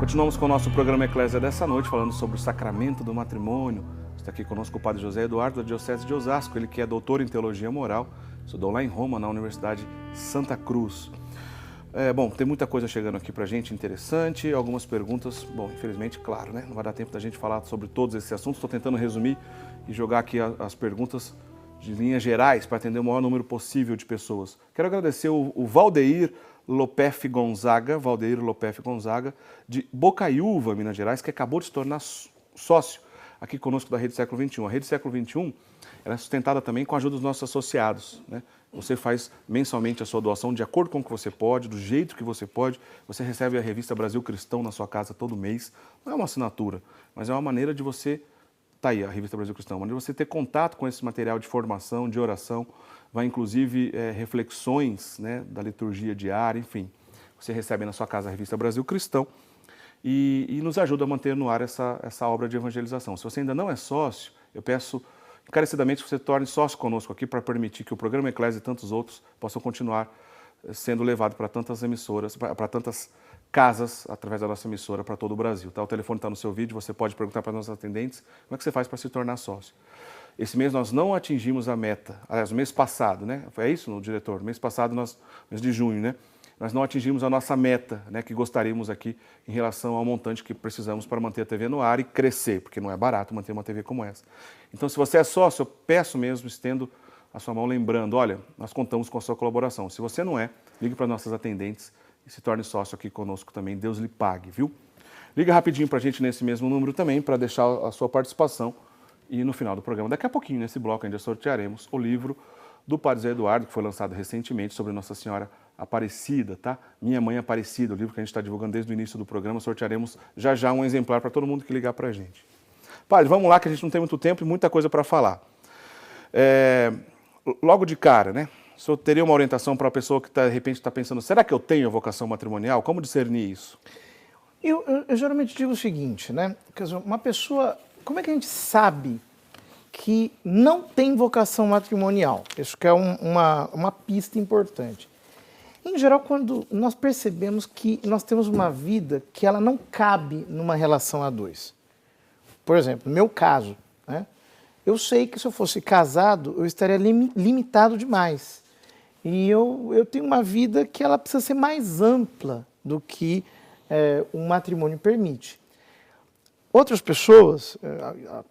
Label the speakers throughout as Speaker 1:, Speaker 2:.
Speaker 1: Continuamos com o nosso programa Eclésia dessa noite, falando sobre o sacramento do matrimônio. Está aqui conosco o padre José Eduardo, da Diocese de Osasco, ele que é doutor em Teologia Moral, estudou lá em Roma, na Universidade Santa Cruz. Bom, tem muita coisa chegando aqui pra gente, interessante, algumas perguntas, bom, infelizmente, claro, né? Não vai dar tempo da gente falar sobre todos esses assuntos, estou tentando resumir e jogar aqui as perguntas de linhas gerais para atender o maior número possível de pessoas. Quero agradecer o Valdeir Lopef Gonzaga, de Bocaiúva, Minas Gerais, que acabou de se tornar sócio aqui conosco da Rede Século XXI. A Rede Século XXI ela é sustentada também com a ajuda dos nossos associados, né? Você faz mensalmente a sua doação de acordo com o que você pode, do jeito que você pode. Você recebe a revista Brasil Cristão na sua casa todo mês. Não é uma assinatura, mas é uma maneira de você... Está aí a revista Brasil Cristão, uma maneira de você ter contato com esse material de formação, de oração. Vai inclusive reflexões, né, da liturgia diária, enfim. Você recebe na sua casa a revista Brasil Cristão e nos ajuda a manter no ar essa obra de evangelização. Se você ainda não é sócio, eu peço encarecidamente que você torne sócio conosco aqui para permitir que o programa Eclésia e tantos outros possam continuar sendo levado para tantas emissoras, para tantas casas, através da nossa emissora, para todo o Brasil. Tá? O telefone está no seu vídeo, você pode perguntar para nossos atendentes como é que você faz para se tornar sócio. Esse mês nós não atingimos a meta, aliás, o mês passado, né? Foi isso, diretor? Mês passado, mês de junho, né? Nós não atingimos a nossa meta, né, que gostaríamos aqui em relação ao montante que precisamos para manter a TV no ar e crescer, porque não é barato manter uma TV como essa. Então, se você é sócio, eu peço mesmo, estendo a sua mão lembrando, olha, nós contamos com a sua colaboração. Se você não é, ligue para nossas atendentes e se torne sócio aqui conosco também. Deus lhe pague, viu? Liga rapidinho para a gente nesse mesmo número também, para deixar a sua participação. E no final do programa, daqui a pouquinho, nesse bloco, ainda sortearemos o livro do Padre Zé Eduardo, que foi lançado recentemente, sobre Nossa Senhora Aparecida, tá? Minha Mãe Aparecida, o livro que a gente está divulgando desde o início do programa. Sortearemos já um exemplar para todo mundo que ligar para a gente. Padre, vamos lá, que a gente não tem muito tempo e muita coisa para falar. Logo de cara, né? O senhor teria uma orientação para a pessoa que de repente está pensando, será que eu tenho a vocação matrimonial? Como discernir isso?
Speaker 2: Eu geralmente digo o seguinte, né? Quer dizer, uma pessoa, como é que a gente sabe que não tem vocação matrimonial? Isso que é uma pista importante. Em geral, quando nós percebemos que nós temos uma vida que ela não cabe numa relação a dois. Por exemplo, no meu caso, né? Eu sei que se eu fosse casado, eu estaria limitado demais. E eu tenho uma vida que ela precisa ser mais ampla do que um matrimônio permite. Outras pessoas,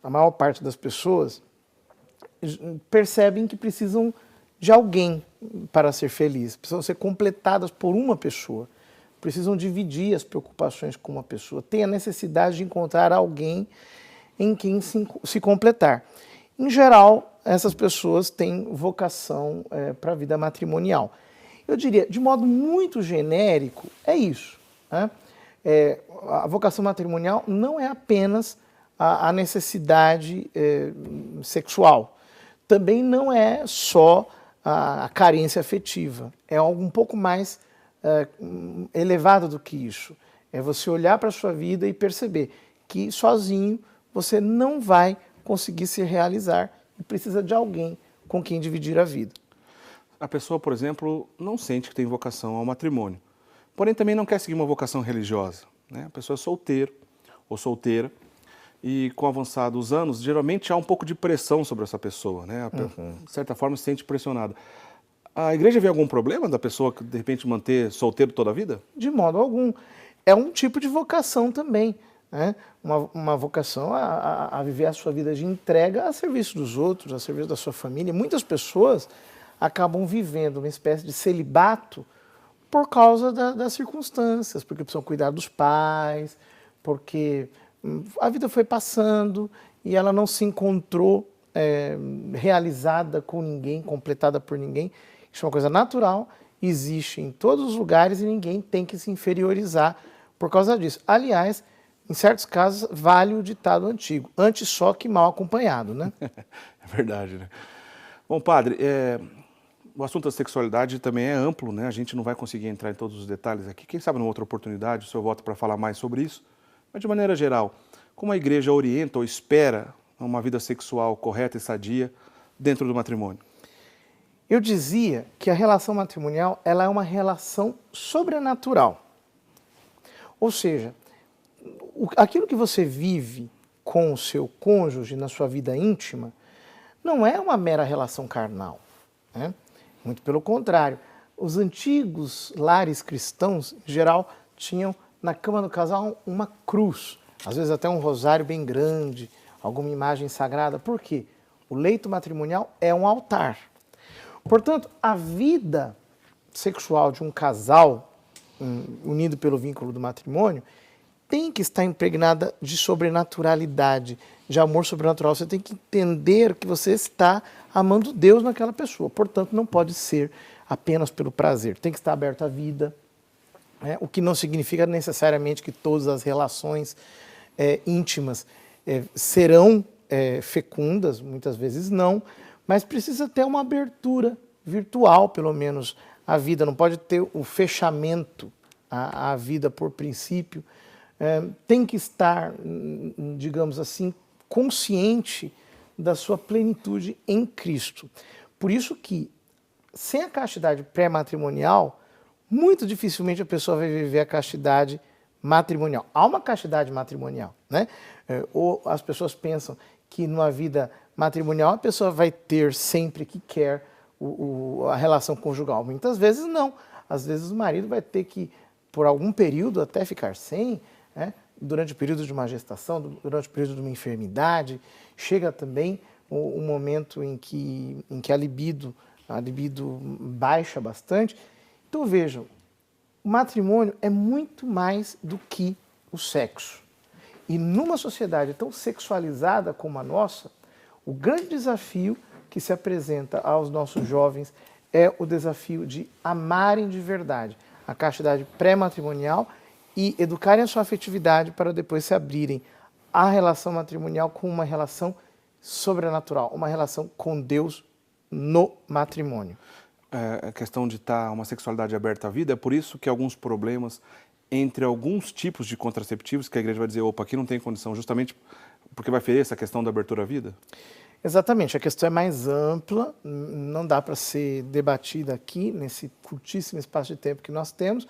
Speaker 2: a maior parte das pessoas, percebem que precisam de alguém para ser felizes, precisam ser completadas por uma pessoa, precisam dividir as preocupações com uma pessoa, têm a necessidade de encontrar alguém em quem se completar. Em geral, essas pessoas têm vocação para a vida matrimonial. Eu diria, de modo muito genérico, é isso, né? A vocação matrimonial não é apenas a necessidade sexual, também não é só a carência afetiva, é algo um pouco mais elevado do que isso. É você olhar para a sua vida e perceber que sozinho você não vai conseguir se realizar e precisa de alguém com quem dividir a vida.
Speaker 1: A pessoa, por exemplo, não sente que tem vocação ao matrimônio, porém também não quer seguir uma vocação religiosa, né? A pessoa é solteiro ou solteira e com o avançar dos anos, geralmente há um pouco de pressão sobre essa pessoa, né? De certa forma se sente pressionada. A igreja vê algum problema da pessoa que de repente manter solteiro toda a vida?
Speaker 2: De modo algum. É um tipo de vocação também, né? Uma vocação a viver a sua vida de entrega a serviço dos outros, a serviço da sua família. Muitas pessoas acabam vivendo uma espécie de celibato por causa das circunstâncias, porque precisam cuidar dos pais, porque a vida foi passando e ela não se encontrou realizada com ninguém, completada por ninguém. Isso é uma coisa natural, existe em todos os lugares e ninguém tem que se inferiorizar por causa disso. Aliás, em certos casos, vale o ditado antigo, antes só que mal acompanhado, né?
Speaker 1: É verdade, né? Bom, padre, o assunto da sexualidade também é amplo, né? A gente não vai conseguir entrar em todos os detalhes aqui. Quem sabe numa outra oportunidade o senhor volta para falar mais sobre isso. Mas, de maneira geral, como a igreja orienta ou espera uma vida sexual correta e sadia dentro do matrimônio?
Speaker 2: Eu dizia que a relação matrimonial ela é uma relação sobrenatural. Ou seja, aquilo que você vive com o seu cônjuge na sua vida íntima não é uma mera relação carnal, né? Muito pelo contrário. Os antigos lares cristãos, em geral, tinham na cama do casal uma cruz, às vezes até um rosário bem grande, alguma imagem sagrada. Por quê? O leito matrimonial é um altar. Portanto, a vida sexual de um casal unido pelo vínculo do matrimônio tem que estar impregnada de sobrenaturalidade, de amor sobrenatural. Você tem que entender que você está amando Deus naquela pessoa. Portanto, não pode ser apenas pelo prazer. Tem que estar aberto à vida, né? O que não significa necessariamente que todas as relações íntimas serão fecundas, muitas vezes não, mas precisa ter uma abertura virtual, pelo menos, à vida. Não pode ter o fechamento à vida por princípio. Tem que estar, digamos assim, consciente da sua plenitude em Cristo. Por isso que, sem a castidade pré-matrimonial, muito dificilmente a pessoa vai viver a castidade matrimonial. Há uma castidade matrimonial, né? Ou as pessoas pensam que numa vida matrimonial a pessoa vai ter sempre que quer a relação conjugal. Muitas vezes não. Às vezes o marido vai ter que, por algum período, até ficar sem, né? Durante o período de uma gestação, durante o período de uma enfermidade. Chega também um momento em que a libido baixa bastante. Então vejam, o matrimônio é muito mais do que o sexo. E numa sociedade tão sexualizada como a nossa, o grande desafio que se apresenta aos nossos jovens é o desafio de amarem de verdade a castidade pré-matrimonial e educarem a sua afetividade para depois se abrirem à relação matrimonial com uma relação sobrenatural, uma relação com Deus no matrimônio.
Speaker 1: A questão de estar uma sexualidade aberta à vida, é por isso que alguns problemas entre alguns tipos de contraceptivos, que a igreja vai dizer, opa, aqui não tem condição, justamente porque vai ferir essa questão da abertura à vida?
Speaker 2: Exatamente, a questão é mais ampla, não dá para ser debatida aqui, nesse curtíssimo espaço de tempo que nós temos,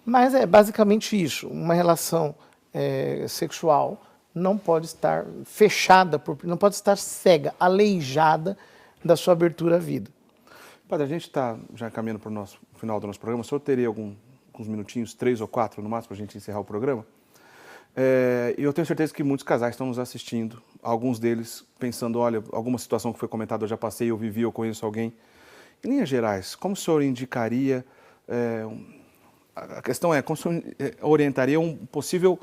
Speaker 2: mas é basicamente isso, uma relação sexual não pode estar fechada, não pode estar cega, aleijada da sua abertura à vida.
Speaker 1: Padre, a gente está já caminhando para o final do nosso programa. O senhor teria alguns minutinhos, 3 ou 4 no máximo, para a gente encerrar o programa? E eu tenho certeza que muitos casais estão nos assistindo, alguns deles pensando, olha, alguma situação que foi comentada eu já passei, eu vivi, eu conheço alguém. Em linhas gerais, como o senhor indicaria, a questão é, como o senhor orientaria um possível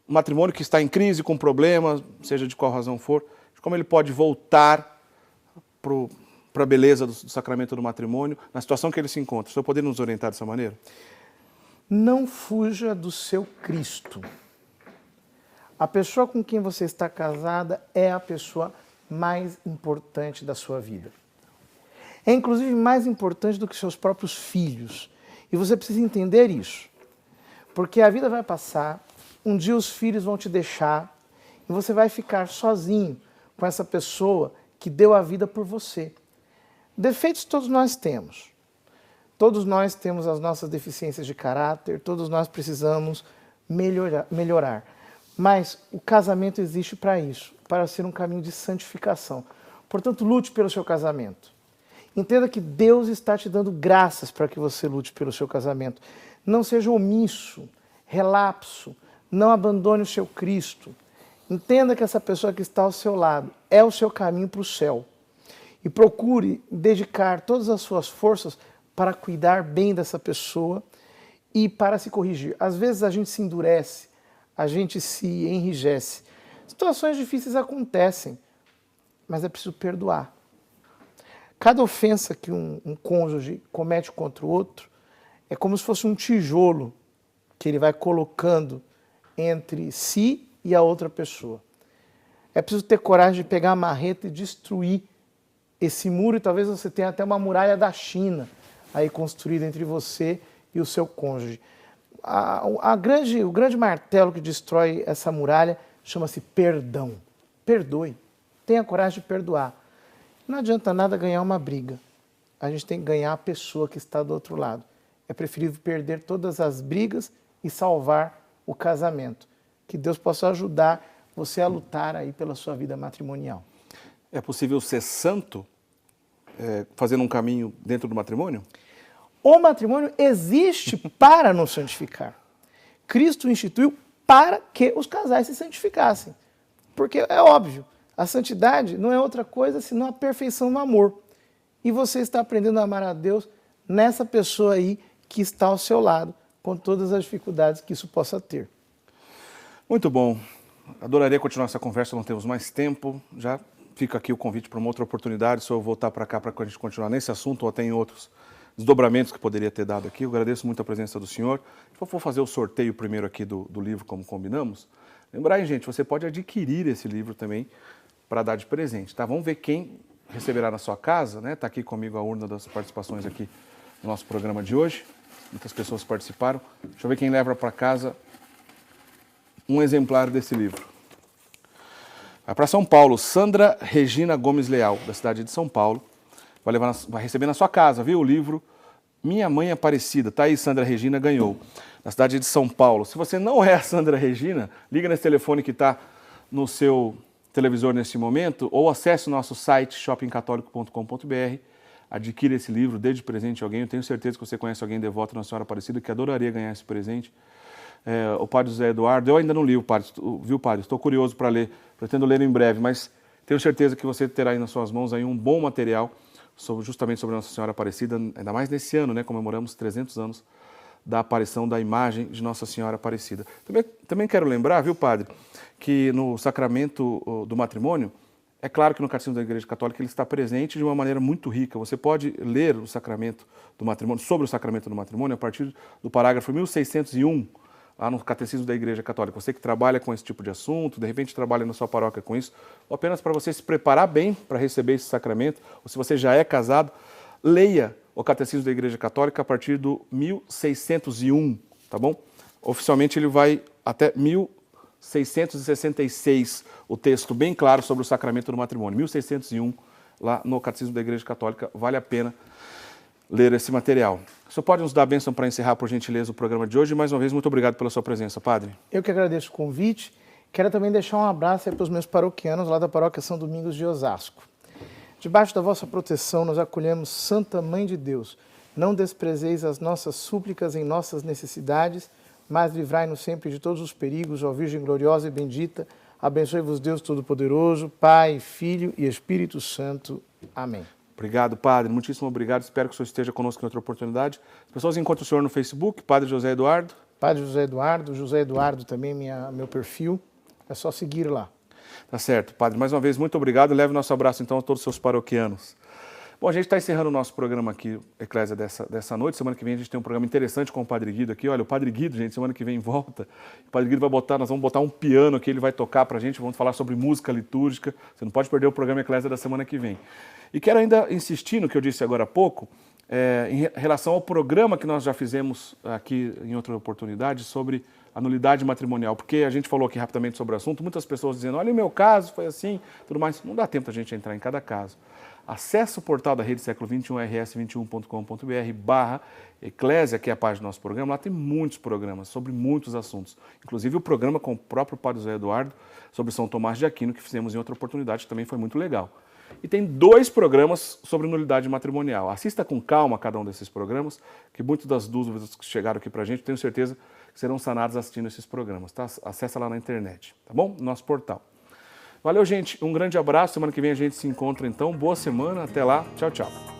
Speaker 1: matrimônio que está em crise, com problemas, seja de qual razão for, como ele pode voltar para a beleza do sacramento do matrimônio, na situação que ele se encontra? O senhor poderia nos orientar dessa maneira?
Speaker 2: Não fuja do seu Cristo. A pessoa com quem você está casada é a pessoa mais importante da sua vida. É inclusive mais importante do que seus próprios filhos. E você precisa entender isso. Porque a vida vai passar, um dia os filhos vão te deixar e você vai ficar sozinho com essa pessoa que deu a vida por você. Defeitos todos nós temos. Todos nós temos as nossas deficiências de caráter, todos nós precisamos melhorar. Mas o casamento existe para isso, para ser um caminho de santificação. Portanto, lute pelo seu casamento. Entenda que Deus está te dando graças para que você lute pelo seu casamento. Não seja omisso, relapso, não abandone o seu Cristo. Entenda que essa pessoa que está ao seu lado é o seu caminho para o céu. E procure dedicar todas as suas forças para cuidar bem dessa pessoa e para se corrigir. Às vezes a gente se endurece, a gente se enrijece. Situações difíceis acontecem, mas é preciso perdoar. Cada ofensa que um cônjuge comete contra o outro é como se fosse um tijolo que ele vai colocando entre si e a outra pessoa. É preciso ter coragem de pegar a marreta e destruir esse muro, e talvez você tenha até uma muralha da China aí construída entre você e o seu cônjuge. O grande martelo que destrói essa muralha chama-se perdão. Perdoe. Tenha coragem de perdoar. Não adianta nada ganhar uma briga. A gente tem que ganhar a pessoa que está do outro lado. É preferível perder todas as brigas e salvar o casamento. Que Deus possa ajudar você a lutar aí pela sua vida matrimonial.
Speaker 1: É possível ser santo fazendo um caminho dentro do matrimônio?
Speaker 2: O matrimônio existe para nos santificar. Cristo instituiu para que os casais se santificassem. Porque é óbvio, a santidade não é outra coisa senão a perfeição no amor. E você está aprendendo a amar a Deus nessa pessoa aí que está ao seu lado, com todas as dificuldades que isso possa ter.
Speaker 1: Muito bom. Adoraria continuar essa conversa, não temos mais tempo. Já fica aqui o convite para uma outra oportunidade, se eu voltar para cá para a gente continuar nesse assunto ou até em outros desdobramentos que poderia ter dado aqui. Eu agradeço muito a presença do senhor. Eu vou fazer o sorteio primeiro aqui do livro, como combinamos. Lembrar aí, gente, você pode adquirir esse livro também para dar de presente, tá? Vamos ver quem receberá na sua casa, né? Está aqui comigo a urna das participações aqui no nosso programa de hoje. Muitas pessoas participaram. Deixa eu ver quem leva para casa um exemplar desse livro. Vai para São Paulo, Sandra Regina Gomes Leal, da cidade de São Paulo. Vai receber na sua casa, viu? O livro Minha Mãe Aparecida. Tá aí, Sandra Regina ganhou. Na cidade de São Paulo. Se você não é a Sandra Regina, liga nesse telefone que está no seu televisor neste momento ou acesse o nosso site shoppingcatólico.com.br, adquira esse livro, dê de presente a alguém. Eu tenho certeza que você conhece alguém devoto na Senhora Aparecida que adoraria ganhar esse presente. O Padre José Eduardo, eu ainda não li o Padre, viu, Padre? Estou curioso para ler, pretendo ler em breve, mas tenho certeza que você terá aí nas suas mãos aí um bom material justamente sobre Nossa Senhora Aparecida, ainda mais nesse ano, né? Comemoramos 300 anos da aparição da imagem de Nossa Senhora Aparecida. Também quero lembrar, viu, Padre, que no sacramento do matrimônio, é claro que no Catecismo da Igreja Católica ele está presente de uma maneira muito rica. Você pode ler o sacramento do matrimônio, sobre o sacramento do matrimônio, a partir do parágrafo 1601, lá no Catecismo da Igreja Católica. Você que trabalha com esse tipo de assunto, de repente trabalha na sua paróquia com isso, ou apenas para você se preparar bem para receber esse sacramento, ou se você já é casado, leia o Catecismo da Igreja Católica a partir do 1601, tá bom? Oficialmente ele vai até 1666, o texto bem claro sobre o sacramento do matrimônio. 1601, lá no Catecismo da Igreja Católica, vale a pena ler esse material. O senhor pode nos dar a bênção para encerrar, por gentileza, o programa de hoje? Mais uma vez, muito obrigado pela sua presença, Padre.
Speaker 2: Eu que agradeço o convite. Quero também deixar um abraço para os meus paroquianos lá da paróquia São Domingos de Osasco. Debaixo da vossa proteção nos acolhemos, Santa Mãe de Deus. Não desprezeis as nossas súplicas em nossas necessidades, mas livrai-nos sempre de todos os perigos, ó Virgem gloriosa e bendita. Abençoe-vos Deus Todo-Poderoso, Pai, Filho e Espírito Santo. Amém.
Speaker 1: Obrigado, Padre. Muitíssimo obrigado. Espero que o senhor esteja conosco em outra oportunidade. As pessoas encontram o senhor no Facebook, Padre José Eduardo.
Speaker 2: Padre José Eduardo também meu perfil. É só seguir lá.
Speaker 1: Tá certo, Padre. Mais uma vez, muito obrigado. Leve nosso abraço, então, a todos os seus paroquianos. Bom, a gente está encerrando o nosso programa aqui, Eclésia, dessa noite. Semana que vem a gente tem um programa interessante com o Padre Guido aqui. Olha, o Padre Guido, gente, semana que vem volta. O Padre Guido nós vamos botar um piano aqui, ele vai tocar pra gente, vamos falar sobre música litúrgica. Você não pode perder o programa Eclésia da semana que vem. E quero ainda insistir no que eu disse agora há pouco, em relação ao programa que nós já fizemos aqui em outra oportunidade sobre a nulidade matrimonial, porque a gente falou aqui rapidamente sobre o assunto, muitas pessoas dizendo, olha, o meu caso foi assim, tudo mais. Não dá tempo a gente entrar em cada caso. Acesse o portal da Rede Século XXI, rs21.com.br/eclésia, que é a página do nosso programa. Lá tem muitos programas sobre muitos assuntos. Inclusive o programa com o próprio Padre José Eduardo sobre São Tomás de Aquino, que fizemos em outra oportunidade, que também foi muito legal. E tem 2 programas sobre nulidade matrimonial. Assista com calma cada um desses programas, que muitas das dúvidas que chegaram aqui pra gente, tenho certeza que serão sanadas assistindo esses programas, tá? Acessa lá na internet, tá bom? No nosso portal. Valeu, gente. Um grande abraço. Semana que vem a gente se encontra, então. Boa semana. Até lá. Tchau, tchau.